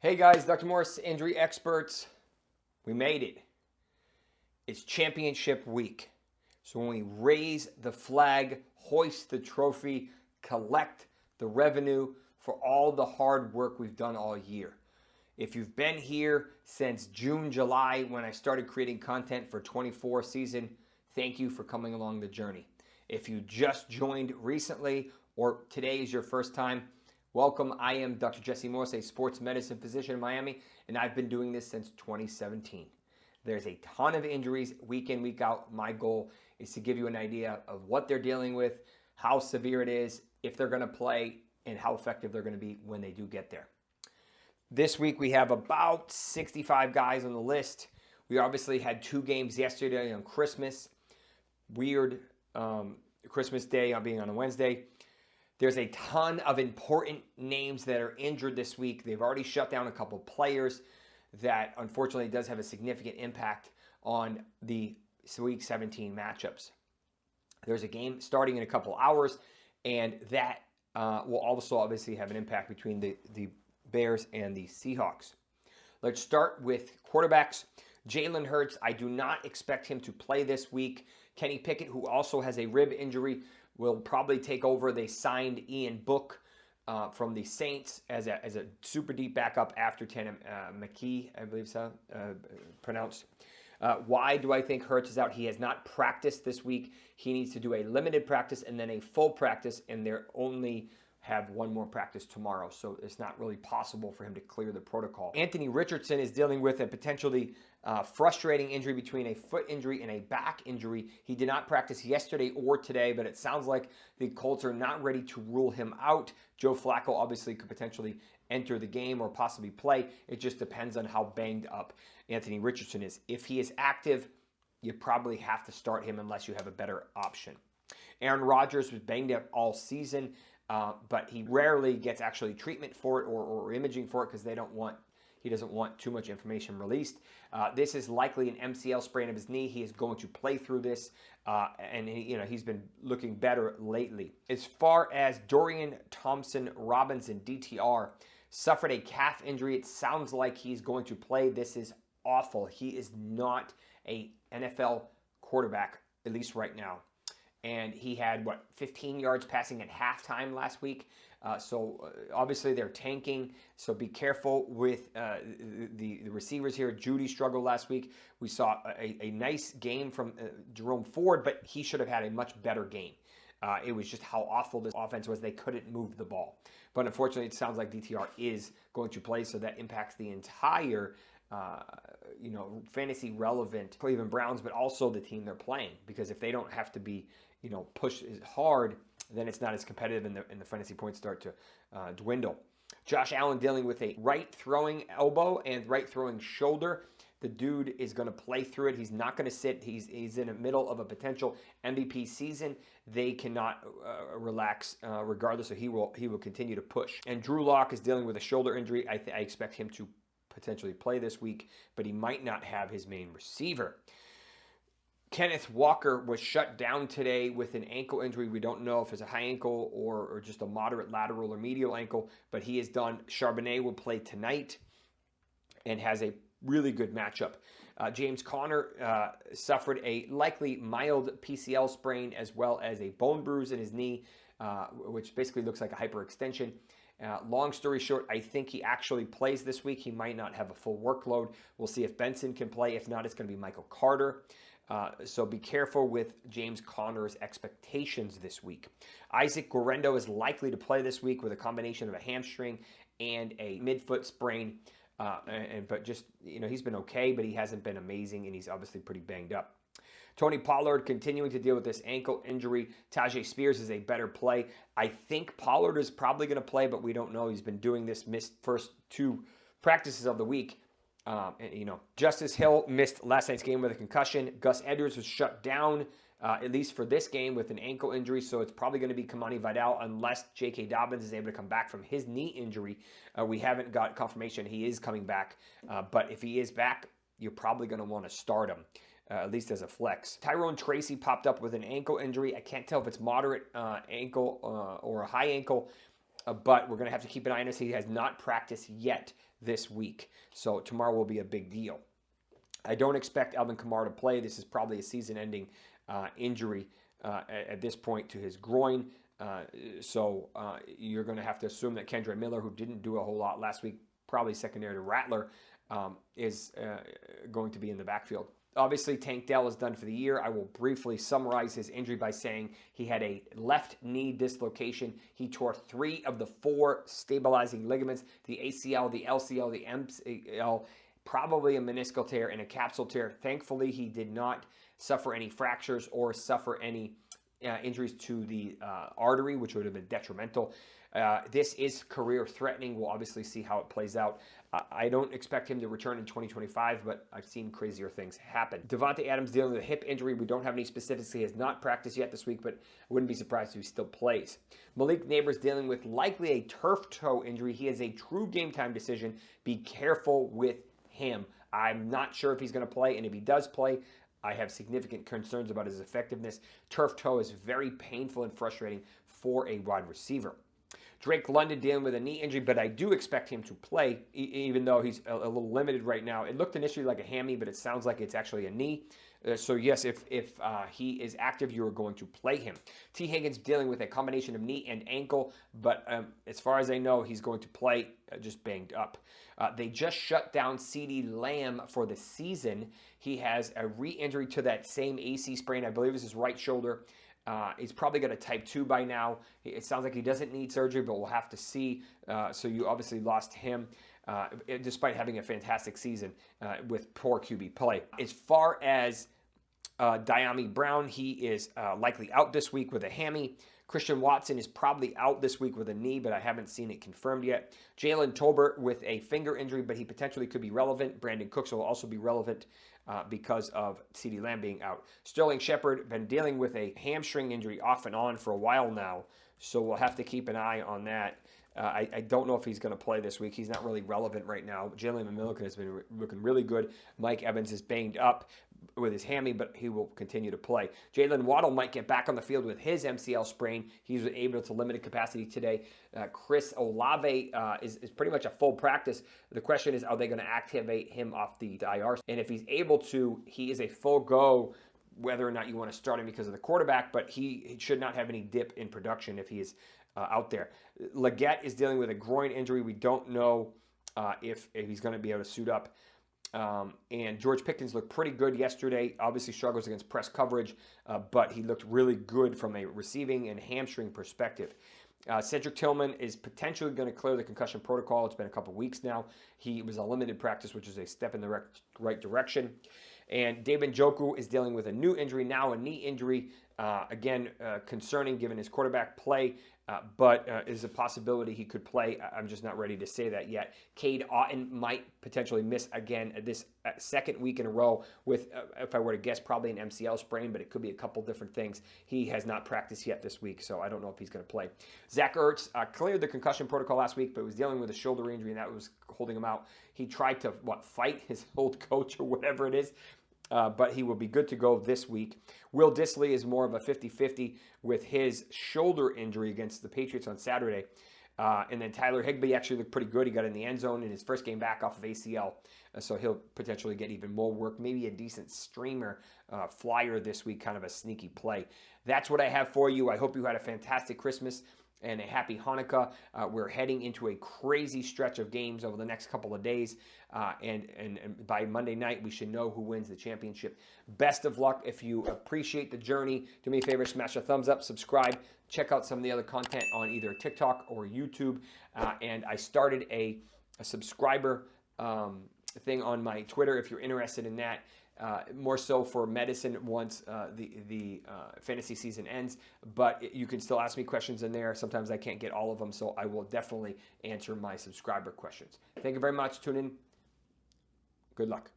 Hey guys, Dr. Morse, injury experts. We made it. It's championship week. So when we raise the flag, hoist the trophy, collect the revenue for all the hard work we've done all year. If you've been here since June, July, when I started creating content for 24 season, thank you for coming along the journey. If you just joined recently or today is your first time, welcome. I am Dr. Jesse Morse, a sports medicine physician in Miami, and I've been doing this since 2017. There's a ton of injuries week in, week out. My goal is to give you an idea of what they're dealing with, how severe it is, if they're going to play, and how effective they're going to be when they do get there. This week we have about 65 guys on the list. We obviously had 2 games yesterday on Christmas. Weird Christmas Day being on a Wednesday. There's a ton of important names that are injured this week. They've already shut down a couple players that unfortunately does have a significant impact on the Week 17 matchups. There's a game starting in a couple hours, and that will also obviously have an impact between the Bears and the Seahawks. Let's start with quarterbacks. Jalen Hurts, I do not expect him to play this week. Kenny Pickett, who also has a rib injury, will probably take over. They signed Ian Book from the Saints as a super deep backup after Tanner McKee, I believe so pronounced. Why do I think Hurts is out? He has not practiced this week. He needs to do a limited practice and then a full practice, and they're only have one more practice tomorrow, so it's not really possible for him to clear the protocol. Anthony Richardson is dealing with a potentially frustrating injury between a foot injury and a back injury. He did not practice yesterday or today, but it sounds like the Colts are not ready to rule him out. Joe Flacco obviously could potentially enter the game or possibly play. It just depends on how banged up Anthony Richardson is. If he is active, you probably have to start him unless you have a better option. Aaron Rodgers was banged up all season. But he rarely gets actually treatment for it or imaging for it because he doesn't want too much information released. This is likely an MCL sprain of his knee. He is going to play through this, and he's been looking better lately. As far as Dorian, Thompson, Robinson, DTR, suffered a calf injury. It sounds like he's going to play. This is awful. He is not a NFL quarterback, at least right now. And he had, 15 yards passing at halftime last week. So obviously they're tanking. So be careful with the receivers here. Judy struggled last week. We saw a nice game from Jerome Ford, but he should have had a much better game. It was just how awful this offense was. They couldn't move the ball. But unfortunately, it sounds like DTR is going to play, so that impacts the entire fantasy relevant Cleveland Browns, but also the team they're playing. Because if they don't have to be push as hard, then it's not as competitive and the fantasy points start to dwindle. Josh Allen dealing with a right throwing elbow and right throwing shoulder. The dude is going to play through it. He's not going to sit. He's in the middle of a potential MVP season. They cannot relax regardless, so he will continue to push. And Drew Lock is dealing with a shoulder injury. I expect him to potentially play this week, but he might not have his main receiver. Kenneth Walker was shut down today with an ankle injury. We don't know if it's a high ankle or just a moderate lateral or medial ankle, but he is done. Charbonnet will play tonight and has a really good matchup. James Conner suffered a likely mild PCL sprain as well as a bone bruise in his knee, which basically looks like a hyperextension. Long story short, I think he actually plays this week. He might not have a full workload. We'll see if Benson can play. If not, it's going to be Michael Carter. So be careful with James Conner's expectations this week. Iasac Guerendo is likely to play this week with a combination of a hamstring and a midfoot sprain. But just, he's been okay, but he hasn't been amazing, and he's obviously pretty banged up. Tony Pollard continuing to deal with this ankle injury. Tajay Spears is a better play. I think Pollard is probably going to play, but we don't know. He's been doing this, missed first 2 practices of the week. Justice Hill missed last night's game with a concussion. Gus Edwards was shut down, at least for this game, with an ankle injury. So it's probably going to be Kamani Vidal unless J.K. Dobbins is able to come back from his knee injury. We haven't got confirmation he is coming back. But if he is back, you're probably going to want to start him. At least as a flex. Tyrone Tracy popped up with an ankle injury. I can't tell if it's moderate ankle or a high ankle, but we're going to have to keep an eye on this. He has not practiced yet this week. So tomorrow will be a big deal. I don't expect Alvin Kamara to play. This is probably a season-ending injury at this point to his groin. So you're going to have to assume that Kendre Miller, who didn't do a whole lot last week, probably secondary to Rattler, is going to be in the backfield. Obviously, Tank Dell is done for the year. I will briefly summarize his injury by saying he had a left knee dislocation. He tore 3 of the 4 stabilizing ligaments, the ACL, the LCL, the MCL, probably a meniscal tear and a capsule tear. Thankfully, he did not suffer any fractures or suffer any injuries to the artery, which would have been detrimental. This is career-threatening. We'll obviously see how it plays out. I don't expect him to return in 2025, but I've seen crazier things happen. Davante Adams dealing with a hip injury. We don't have any specifics. He has not practiced yet this week, but I wouldn't be surprised if he still plays. Malik Nabers dealing with likely a turf toe injury. He is a true game-time decision. Be careful with him. I'm not sure if he's going to play, and if he does play, I have significant concerns about his effectiveness. Turf toe is very painful and frustrating for a wide receiver. Drake London dealing with a knee injury, but I do expect him to play, even though he's a little limited right now. It looked initially like a hammy, but it sounds like it's actually a knee. So yes, if he is active, you are going to play him. T. Higgins dealing with a combination of knee and ankle, but as far as I know, he's going to play just banged up. They just shut down CeeDee Lamb for the season. He has a re-injury to that same AC sprain. I believe it's his right shoulder. He's probably got a type 2 by now. It sounds like he doesn't need surgery, but we'll have to see. So you obviously lost him, despite having a fantastic season with poor QB play. As far as Dyami Brown, he is likely out this week with a hammy. Christian Watson is probably out this week with a knee, but I haven't seen it confirmed yet. Jalen Tolbert with a finger injury, but he potentially could be relevant. Brandon Cooks will also be relevant because of CeeDee Lamb being out. Sterling Shepard been dealing with a hamstring injury off and on for a while now, so we'll have to keep an eye on that. I don't know if he's going to play this week. He's not really relevant right now. Jalen Milliken has been looking really good. Mike Evans is banged up with his hammy, but he will continue to play. Jaylen Waddle might get back on the field with his MCL sprain. He's able to limited capacity today. Chris Olave is pretty much a full practice. The question is, are they going to activate him off the IR? And if he's able to, he is a full go, whether or not you want to start him because of the quarterback, but he should not have any dip in production if he is out there. Legette is dealing with a groin injury. We don't know if he's going to be able to suit up. And George Pickens looked pretty good yesterday. Obviously struggles against press coverage, but he looked really good from a receiving and hamstring perspective. Cedric Tillman is potentially going to clear the concussion protocol. It's been a couple weeks now. He was a limited practice, which is a step in the right direction. And David Njoku is dealing with a new injury now, a knee injury. Again, concerning given his quarterback play, but is a possibility he could play. I'm just not ready to say that yet. Cade Otton might potentially miss again this second week in a row with, if I were to guess, probably an MCL sprain, but it could be a couple different things. He has not practiced yet this week, so I don't know if he's going to play. Zach Ertz cleared the concussion protocol last week, but was dealing with a shoulder injury, and that was holding him out. He tried to, fight his old coach or whatever it is. But he will be good to go this week. Will Dissly is more of a 50-50 with his shoulder injury against the Patriots on Saturday. And then Tyler Higbee actually looked pretty good. He got in the end zone in his first game back off of ACL. So he'll potentially get even more work. Maybe a decent streamer flyer this week, kind of a sneaky play. That's what I have for you. I hope you had a fantastic Christmas and a happy Hanukkah. We're heading into a crazy stretch of games over the next couple of days. And by Monday night, we should know who wins the championship. Best of luck. If you appreciate the journey, do me a favor, smash a thumbs up, subscribe, check out some of the other content on either TikTok or YouTube. And I started a subscriber thing on my Twitter if you're interested in that. More so for medicine once the fantasy season ends, but you can still ask me questions in there. Sometimes I can't get all of them, so I will definitely answer my subscriber questions. Thank you very much. Tune in. Good luck.